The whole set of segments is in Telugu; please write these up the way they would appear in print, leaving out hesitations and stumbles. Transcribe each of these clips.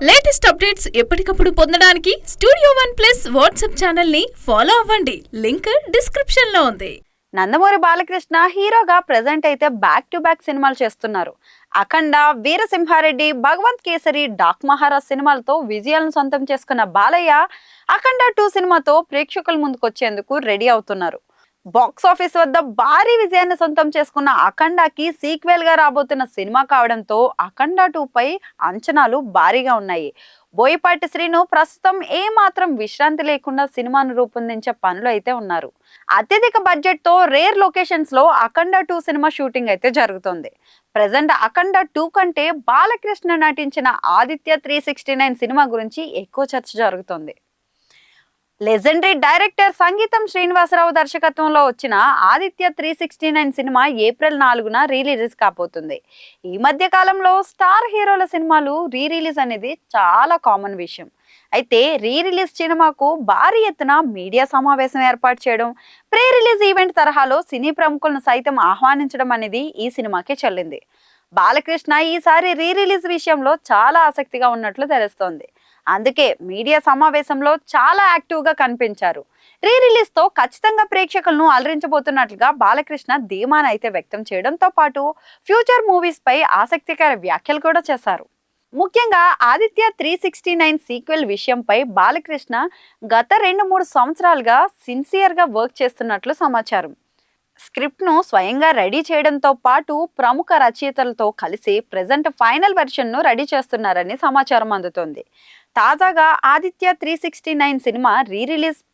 లేటెస్ట్ అప్డేట్స్ ఎప్పటికప్పుడు పొందడానికి studio one plus WhatsApp channel ని ఫాలో అవ్వండి. లింక్ డిస్క్రిప్షన్ లో ఉంది. నందమూరి బాలకృష్ణ హీరోగా ప్రెజెంట్ అయితే బ్యాక్ టు బ్యాక్ సినిమాలు చేస్తున్నారు. అఖండ, వీరసింహారెడ్డి, భగవంత్ కేసరి, డాక్ మహారాజ్ సినిమాలతో విజయాలను సొంతం చేసుకున్న బాలయ్య అఖండ 2 సినిమాతో ప్రేక్షకుల ముందుకొచ్చేందుకు రెడీ అవుతున్నారు. బాక్స్ ఆఫీస్ వద్ద భారీ విజయాన్ని సొంతం చేసుకున్న అఖండకి సీక్వెల్ గా రాబోతున్న సినిమా కావడంతో అఖండ 2 పై అంచనాలు భారీగా ఉన్నాయి. బోయపాటి శ్రీను ప్రస్తుతం ఏ మాత్రం విశ్రాంతి లేకుండా సినిమాను రూపొందించే పనులు అయితే ఉన్నారు. అత్యధిక బడ్జెట్ తో రేర్ లొకేషన్స్ లో అఖండ 2 సినిమా షూటింగ్ అయితే జరుగుతుంది. ప్రెజెంట్ అఖండ 2 కంటే బాలకృష్ణ నటించిన ఆదిత్య 369 సినిమా గురించి ఎక్కువ చర్చ జరుగుతుంది. లెజెండరీ డైరెక్టర్ సంగీతం శ్రీనివాసరావు దర్శకత్వంలో వచ్చిన ఆదిత్య 369 సినిమా ఏప్రిల్ 4న రిలీజ్ కాబోతుంది. ఈ మధ్య కాలంలో స్టార్ హీరోల సినిమాలు రిలీజ్ అనేది చాలా కామన్ విషయం. అయితే రిలీజ్ సినిమాకు భారీ ఎత్తున మీడియా సమావేశం ఏర్పాటు చేయడం, ప్రీ రిలీజ్ ఈవెంట్ తరహాలో సినీ ప్రముఖులను సైతం ఆహ్వానించడం అనేది ఈ సినిమాకి చెల్లింది. బాలకృష్ణ ఈసారి రిలీజ్ విషయంలో చాలా ఆసక్తిగా ఉన్నట్లు తెలుస్తోంది. అందుకే మీడియా సమావేశంలో చాలా యాక్టివ్ గా కనిపించారు. రిలీజ్ తో ఖచ్చితంగా ప్రేక్షకులను అలరించబోతున్నట్లుగా బాలకృష్ణ ధీమాను అయితే వ్యక్తం చేయడంతో పాటు ఫ్యూచర్ మూవీస్ పై ఆసక్తికర వ్యాఖ్యలు కూడా చేశారు. ముఖ్యంగా ఆదిత్య 369 సీక్వెల్ విషయంపై బాలకృష్ణ గత 2-3 సంవత్సరాలుగా సిన్సియర్ గా వర్క్ చేస్తున్నట్లు సమాచారం. స్క్రిప్ట్ ను స్వయంగా రెడీ చేయడంతో పాటు ప్రముఖ రచయితలతో కలిసి ప్రెజెంట్ ఫైనల్ వెర్షన్ ను రెడీ చేస్తున్నారని సమాచారం అందుతోంది. తాజాగా Aditya 369 cinema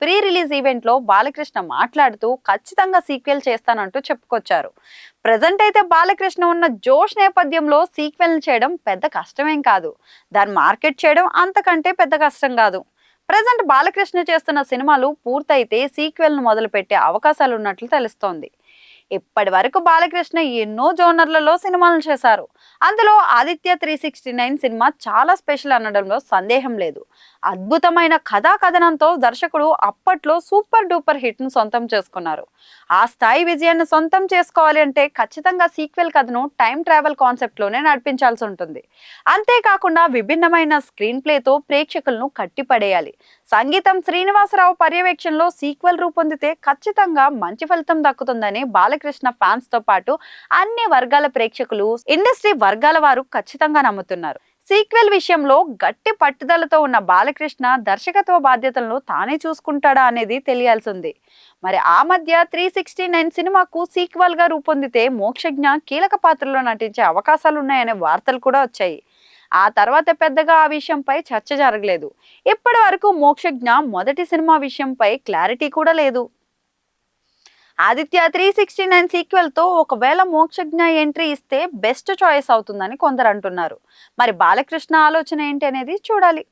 pre release event లో బాలకృష్ణ మాట్లాడుతూ ఖచ్చితంగా సీక్వెల్ చేస్తానంటూ చెప్పుకొచ్చారు. ప్రెజెంట్ అయితే బాలకృష్ణ ఉన్న జోష్ నేపథ్యంలో సీక్వెల్ చేయడం పెద్ద కష్టమేం కాదు. దాన్ని మార్కెట్ చేయడం అంతకంటే పెద్ద కష్టం కాదు. ప్రెజెంట్ బాలకృష్ణ చేస్తున్న సినిమాలు పూర్తయితే సీక్వెల్ ను మొదలు పెట్టే అవకాశాలు ఉన్నట్లు తెలుస్తోంది. ఇప్పటి వరకు బాలకృష్ణ ఎన్నో జోనర్లలో సినిమాలు చేశారు. అందులో ఆదిత్య 369 సినిమా చాలా స్పెషల్ అనడంలో సందేహం లేదు. అద్భుతమైన కథా కథనంతో దర్శకుడు అప్పట్లో సూపర్ డూపర్ హిట్ ను సొంతం చేసుకున్నారు. ఆ స్థాయి విజయాన్ని సొంతం చేసుకోవాలి అంటే ఖచ్చితంగా సీక్వెల్ కథను టైం ట్రావెల్ కాన్సెప్ట్ లోనే నడిపించాల్సి ఉంటుంది. అంతేకాకుండా విభిన్నమైన స్క్రీన్ ప్లేతో ప్రేక్షకులను కట్టిపడేయాలి. సంగీతం శ్రీనివాసరావు పర్యవేక్షణలో సీక్వెల్ రూపొందితే ఖచ్చితంగా మంచి ఫలితం దక్కుతుందని బాలకృష్ణ ఫ్యాన్స్ తో పాటు అన్ని వర్గాల ప్రేక్షకులు, ఇండస్ట్రీ వర్గాల వారు ఖచ్చితంగా నమ్ముతున్నారు. సీక్వెల్ విషయంలో గట్టి పట్టుదలతో ఉన్న బాలకృష్ణ దర్శకత్వ బాధ్యతలను తానే చూసుకుంటాడా అనేది తెలియాల్సింది. మరి ఆ మధ్య 369 సినిమాకు సీక్వెల్ గా రూపొందితే మోక్షజ్ఞ కీలక పాత్రలో నటించే అవకాశాలు ఉన్నాయనే వార్తలు కూడా వచ్చాయి. ఆ తర్వాత పెద్దగా ఆ విషయంపై చర్చ జరగలేదు. ఇప్పటి వరకు మోక్షజ్ఞ మొదటి సినిమా విషయంపై క్లారిటీ కూడా లేదు. ఆదిత్య 369 సీక్వెల్ తో ఒకవేళ మోక్షజ్ఞ ఎంట్రీ ఇస్తే బెస్ట్ చాయిస్ అవుతుందని కొందరు అంటున్నారు. మరి బాలకృష్ణ ఆలోచన ఏంటి అనేది చూడాలి.